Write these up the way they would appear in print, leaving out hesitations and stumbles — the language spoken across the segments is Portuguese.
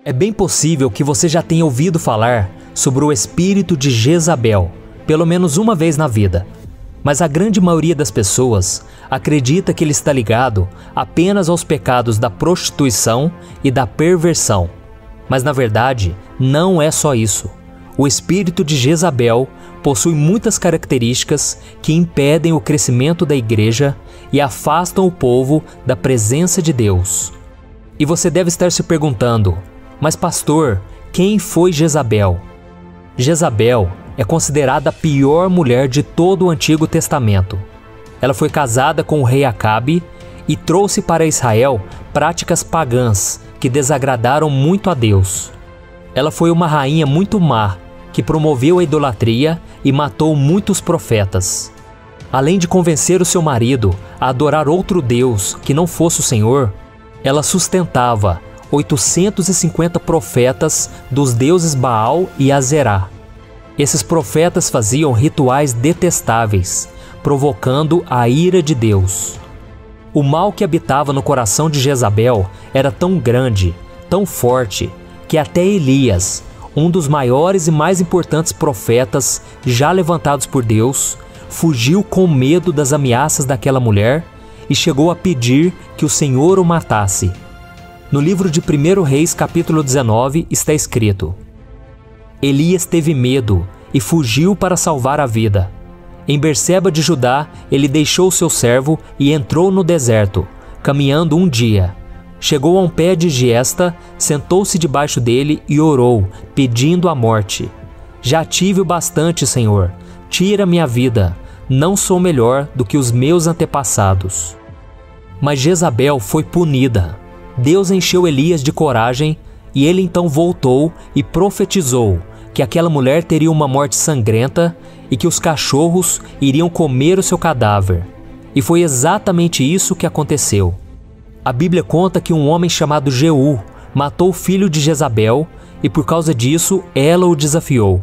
É bem possível que você já tenha ouvido falar sobre o espírito de Jezabel, pelo menos uma vez na vida. Mas a grande maioria das pessoas acredita que ele está ligado apenas aos pecados da prostituição e da perversão. Mas na verdade, não é só isso. O espírito de Jezabel possui muitas características que impedem o crescimento da igreja e afastam o povo da presença de Deus. E você deve estar se perguntando: mas pastor, quem foi Jezabel? Jezabel é considerada a pior mulher de todo o Antigo Testamento. Ela foi casada com o rei Acabe e trouxe para Israel práticas pagãs que desagradaram muito a Deus. Ela foi uma rainha muito má, que promoveu a idolatria e matou muitos profetas. Além de convencer o seu marido a adorar outro Deus que não fosse o Senhor, ela sustentava 850 profetas dos deuses Baal e Azerá. Esses profetas faziam rituais detestáveis, provocando a ira de Deus. O mal que habitava no coração de Jezabel era tão grande, tão forte, que até Elias, um dos maiores e mais importantes profetas já levantados por Deus, fugiu com medo das ameaças daquela mulher e chegou a pedir que o Senhor o matasse. No livro de 1 Reis, capítulo 19, está escrito: Elias teve medo e fugiu para salvar a vida. Em Berseba de Judá, ele deixou seu servo e entrou no deserto, caminhando um dia. Chegou a um pé de giesta, sentou-se debaixo dele e orou, pedindo a morte. Já tive o bastante, Senhor. Tira minha vida. Não sou melhor do que os meus antepassados. Mas Jezabel foi punida. Deus encheu Elias de coragem e ele então voltou e profetizou que aquela mulher teria uma morte sangrenta e que os cachorros iriam comer o seu cadáver. E foi exatamente isso que aconteceu. A Bíblia conta que um homem chamado Jeú matou o filho de Jezabel e por causa disso ela o desafiou.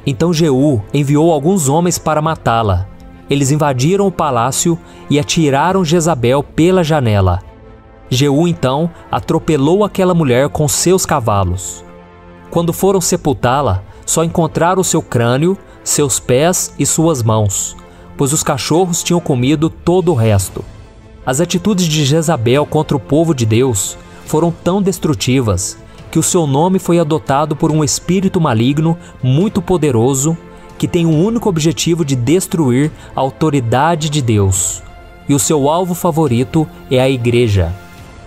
Então Jeú enviou alguns homens para matá-la. Eles invadiram o palácio e atiraram Jezabel pela janela. Jeú então atropelou aquela mulher com seus cavalos. Quando foram sepultá-la, só encontraram seu crânio, seus pés e suas mãos, pois os cachorros tinham comido todo o resto. As atitudes de Jezabel contra o povo de Deus foram tão destrutivas que o seu nome foi adotado por um espírito maligno muito poderoso que tem o único objetivo de destruir a autoridade de Deus. E o seu alvo favorito é a igreja.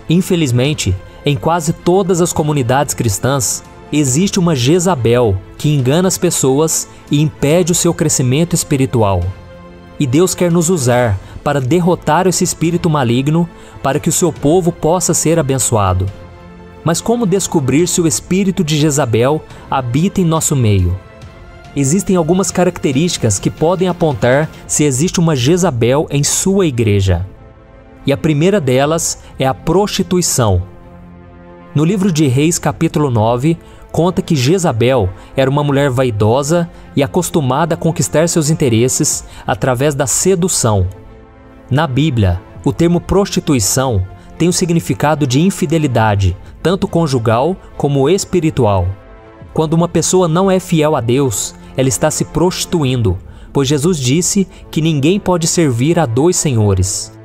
Infelizmente, em quase todas as comunidades cristãs, existe uma Jezabel que engana as pessoas e impede o seu crescimento espiritual. E Deus quer nos usar para derrotar esse espírito maligno para que o seu povo possa ser abençoado. Mas como descobrir se o espírito de Jezabel habita em nosso meio? Existem algumas características que podem apontar se existe uma Jezabel em sua igreja. E a primeira delas é a prostituição. No livro de Reis, capítulo 9, conta que Jezabel era uma mulher vaidosa e acostumada a conquistar seus interesses através da sedução. Na Bíblia, o termo prostituição tem o significado de infidelidade, tanto conjugal como espiritual. Quando uma pessoa não é fiel a Deus, ela está se prostituindo, pois Jesus disse que ninguém pode servir a dois senhores.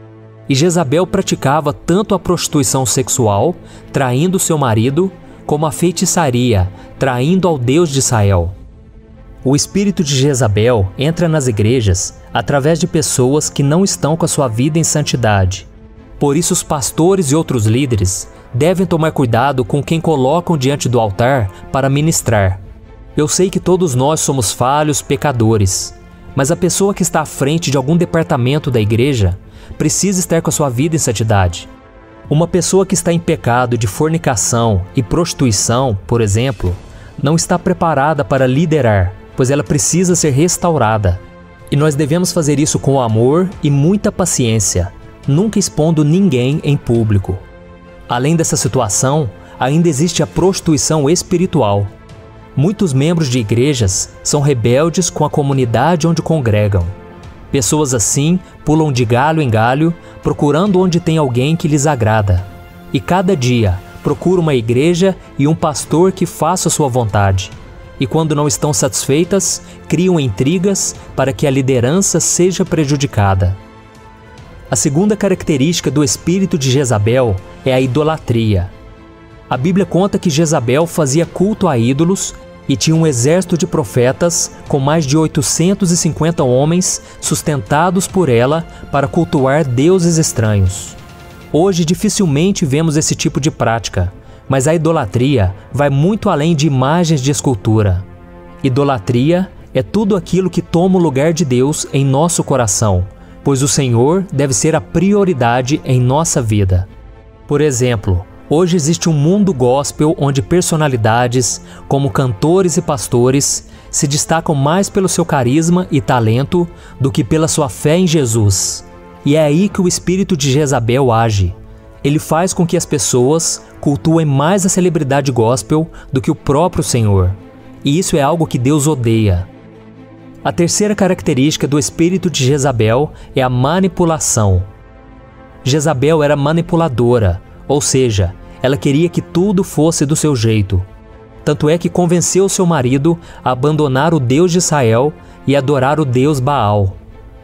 E Jezabel praticava tanto a prostituição sexual, traindo seu marido, como a feitiçaria, traindo ao Deus de Israel. O espírito de Jezabel entra nas igrejas através de pessoas que não estão com a sua vida em santidade. Por isso os pastores e outros líderes devem tomar cuidado com quem colocam diante do altar para ministrar. Eu sei que todos nós somos falhos, pecadores, mas a pessoa que está à frente de algum departamento da igreja precisa estar com a sua vida em santidade. Uma pessoa que está em pecado de fornicação e prostituição, por exemplo, não está preparada para liderar, pois ela precisa ser restaurada. E nós devemos fazer isso com amor e muita paciência, nunca expondo ninguém em público. Além dessa situação, ainda existe a prostituição espiritual. Muitos membros de igrejas são rebeldes com a comunidade onde congregam. Pessoas assim pulam de galho em galho, procurando onde tem alguém que lhes agrada. E cada dia procuram uma igreja e um pastor que faça sua vontade. E quando não estão satisfeitas, criam intrigas para que a liderança seja prejudicada. A segunda característica do espírito de Jezabel é a idolatria. A Bíblia conta que Jezabel fazia culto a ídolos e tinha um exército de profetas com mais de 850 homens sustentados por ela para cultuar deuses estranhos. Hoje dificilmente vemos esse tipo de prática, mas a idolatria vai muito além de imagens de escultura. Idolatria é tudo aquilo que toma o lugar de Deus em nosso coração, pois o Senhor deve ser a prioridade em nossa vida. Por exemplo, hoje existe um mundo gospel onde personalidades, como cantores e pastores, se destacam mais pelo seu carisma e talento do que pela sua fé em Jesus. E é aí que o espírito de Jezabel age. Ele faz com que as pessoas cultuem mais a celebridade gospel do que o próprio Senhor. E isso é algo que Deus odeia. A terceira característica do espírito de Jezabel é a manipulação. Jezabel era manipuladora, ou seja, ela queria que tudo fosse do seu jeito. Tanto é que convenceu seu marido a abandonar o Deus de Israel e adorar o Deus Baal.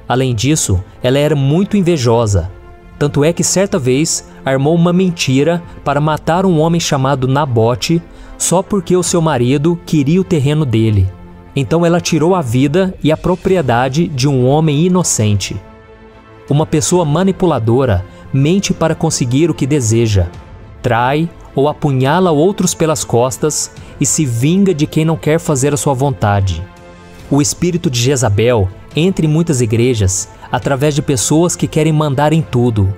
Além disso, ela era muito invejosa. Tanto é que certa vez armou uma mentira para matar um homem chamado Nabote só porque o seu marido queria o terreno dele. Então ela tirou a vida e a propriedade de um homem inocente. Uma pessoa manipuladora mente para conseguir o que deseja, trai ou apunhala outros pelas costas e se vinga de quem não quer fazer a sua vontade. O espírito de Jezabel entra em muitas igrejas através de pessoas que querem mandar em tudo.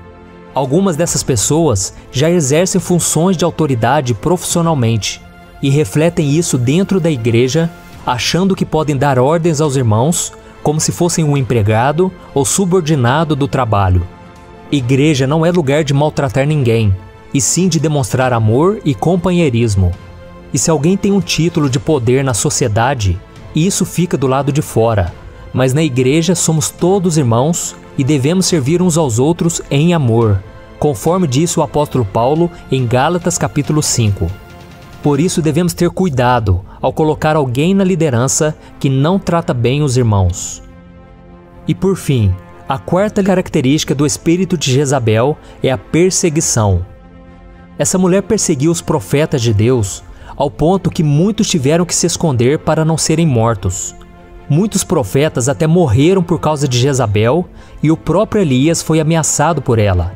Algumas dessas pessoas já exercem funções de autoridade profissionalmente e refletem isso dentro da igreja, achando que podem dar ordens aos irmãos como se fossem um empregado ou subordinado do trabalho. Igreja não é lugar de maltratar ninguém, e sim de demonstrar amor e companheirismo. E se alguém tem um título de poder na sociedade, isso fica do lado de fora. Mas na igreja somos todos irmãos e devemos servir uns aos outros em amor, conforme disse o apóstolo Paulo em Gálatas capítulo 5. Por isso devemos ter cuidado ao colocar alguém na liderança que não trata bem os irmãos. E por fim, a quarta característica do espírito de Jezabel é a perseguição. Essa mulher perseguiu os profetas de Deus ao ponto que muitos tiveram que se esconder para não serem mortos. Muitos profetas até morreram por causa de Jezabel e o próprio Elias foi ameaçado por ela.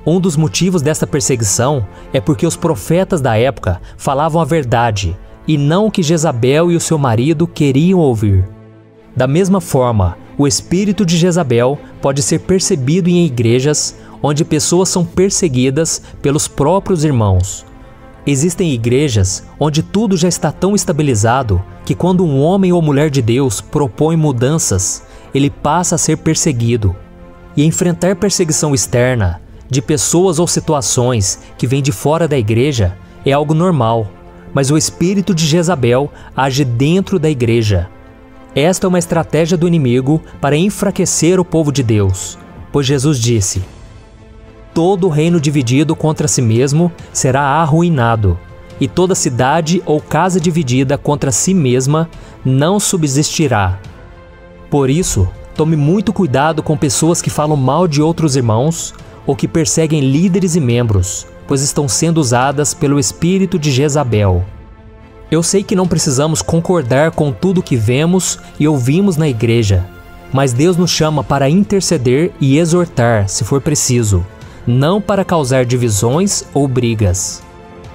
Um dos motivos dessa perseguição é porque os profetas da época falavam a verdade e não o que Jezabel e o seu marido queriam ouvir. Da mesma forma, o espírito de Jezabel pode ser percebido em igrejas onde pessoas são perseguidas pelos próprios irmãos. Existem igrejas onde tudo já está tão estabilizado que quando um homem ou mulher de Deus propõe mudanças, ele passa a ser perseguido. E enfrentar perseguição externa, de pessoas ou situações que vêm de fora da igreja, é algo normal, mas o espírito de Jezabel age dentro da igreja. Esta é uma estratégia do inimigo para enfraquecer o povo de Deus, pois Jesus disse: todo reino dividido contra si mesmo será arruinado, e toda cidade ou casa dividida contra si mesma não subsistirá. Por isso, tome muito cuidado com pessoas que falam mal de outros irmãos ou que perseguem líderes e membros, pois estão sendo usadas pelo espírito de Jezabel. Eu sei que não precisamos concordar com tudo que vemos e ouvimos na igreja, mas Deus nos chama para interceder e exortar, se for preciso, não para causar divisões ou brigas.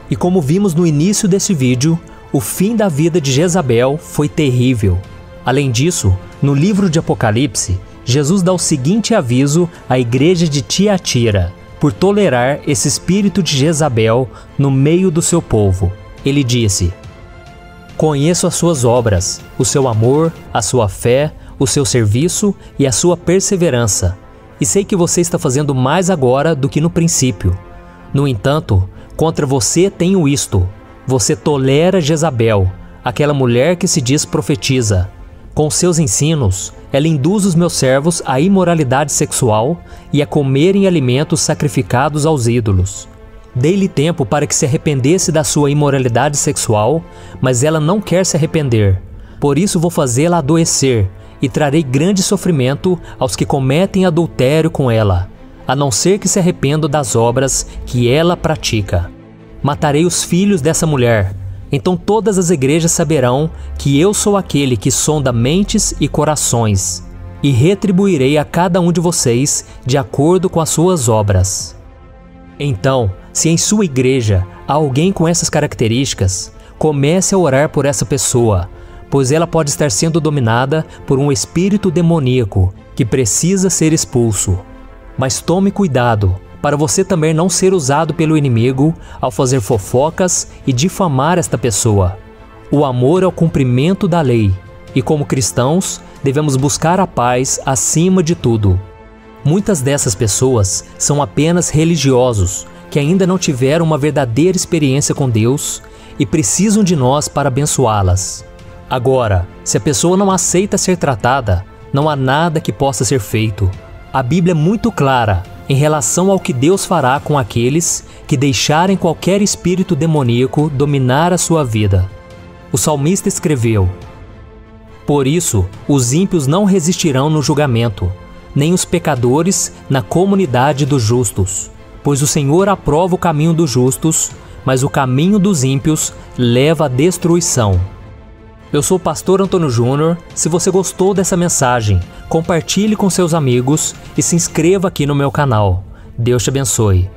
E como vimos no início desse vídeo, o fim da vida de Jezabel foi terrível. Além disso, no livro de Apocalipse, Jesus dá o seguinte aviso à igreja de Tiatira, por tolerar esse espírito de Jezabel no meio do seu povo. Ele disse: conheço as suas obras, o seu amor, a sua fé, o seu serviço e a sua perseverança, e sei que você está fazendo mais agora do que no princípio. No entanto, contra você tenho isto: você tolera Jezabel, aquela mulher que se diz profetiza. Com seus ensinos, ela induz os meus servos à imoralidade sexual e a comerem alimentos sacrificados aos ídolos. Dei-lhe tempo para que se arrependesse da sua imoralidade sexual, mas ela não quer se arrepender. Por isso vou fazê-la adoecer, e trarei grande sofrimento aos que cometem adultério com ela, a não ser que se arrependam das obras que ela pratica. Matarei os filhos dessa mulher, então todas as igrejas saberão que eu sou aquele que sonda mentes e corações, e retribuirei a cada um de vocês de acordo com as suas obras. Então, se em sua igreja há alguém com essas características, comece a orar por essa pessoa, pois ela pode estar sendo dominada por um espírito demoníaco que precisa ser expulso. Mas tome cuidado, para você também não ser usado pelo inimigo ao fazer fofocas e difamar esta pessoa. O amor é o cumprimento da lei, e como cristãos, devemos buscar a paz acima de tudo. Muitas dessas pessoas são apenas religiosos, que ainda não tiveram uma verdadeira experiência com Deus e precisam de nós para abençoá-las. Agora, se a pessoa não aceita ser tratada, não há nada que possa ser feito. A Bíblia é muito clara em relação ao que Deus fará com aqueles que deixarem qualquer espírito demoníaco dominar a sua vida. O salmista escreveu: "Por isso, os ímpios não resistirão no julgamento, nem os pecadores na comunidade dos justos. Pois o Senhor aprova o caminho dos justos, mas o caminho dos ímpios leva à destruição." Eu sou o pastor Antônio Júnior. Se você gostou dessa mensagem, compartilhe com seus amigos e se inscreva aqui no meu canal. Deus te abençoe.